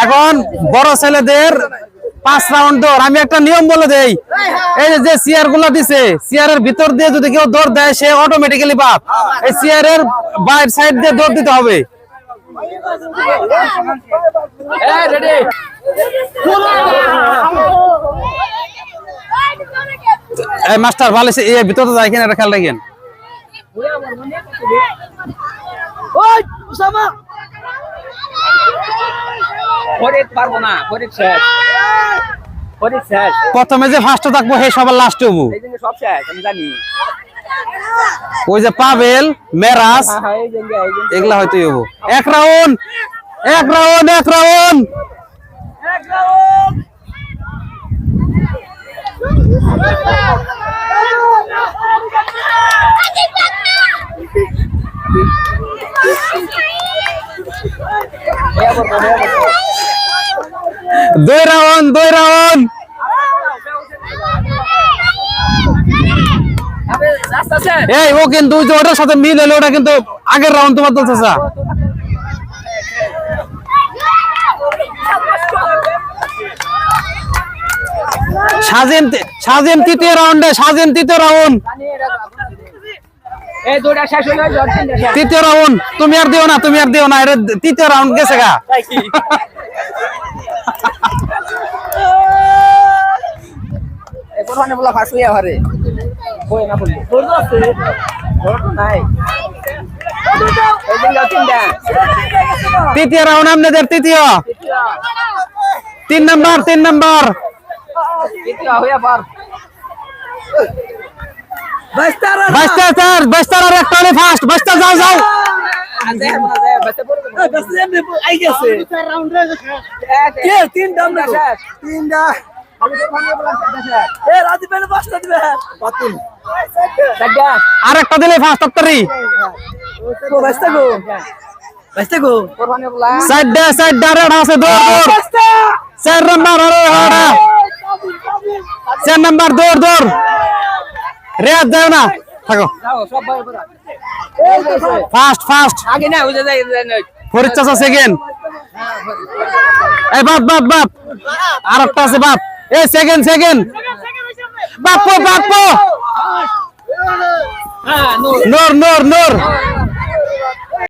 এখন বড় ছেলেদের 5 রাউন্ড দৌড়। আমি একটা নিয়ম বলে দেই, এই যে চেয়ার গুলো দিছে, চেয়ারের ভিতর দিয়ে যদি কেউ দৌড় দেয় সে অটোমেটিক্যালি বাদ। এই চেয়ারের বাইর সাইড দিয়ে দৌড় দিতে হবে। এই মাস্টার ভালো এই ভিতরে যায় কিনা এটা খেয়াল রাখেন। প্রথমে যে ফার্স্ট থাকবো হে সবার লাস্ট হবো। ওই যে পাবেল মেরাজ এগুলা হয়তো হবো। এক রাউন্ড এক রাউন্ড এক রাউন্ড দুই রাউন্ড দুই রাউন্ড এই ও কিন্তু ওটার সাথে মিল হলে ওটা কিন্তু আগের রাউন্ড তোমার দল চাচা। সাজিম তৃতীয় রাউন্ডে সাজিম তৃতীয় রাউন্ড তৃতীয় রাউন্ড তুমি আর দিও না এর তৃতীয় রাউন্ড গেছে গা। তৃতীয় রাউন্ড আপনাদের তৃতীয় 3 নাম্বার 3 নাম্বার বাইস্তার আর একটা ফার্স্ট বাইস্তার যাও যাও আর একটা দিলে ফার্স্ট তত্তরি সাইড ডাইরেক্ট আছে দৌড় 4 নাম্বার আরে হাড়া 4 নাম্বার দৌড় দৌড় রেয়াত যাও না থাকো ফাস্ট ফাস্ট আগে না হয়ে যায় ফরিদ চাচা সেকেন্ড এই বাপ বাপ বাপ আরেকটা আছে বাপ এই সেকেন্ড বাপ বাপ নূর নূর নূর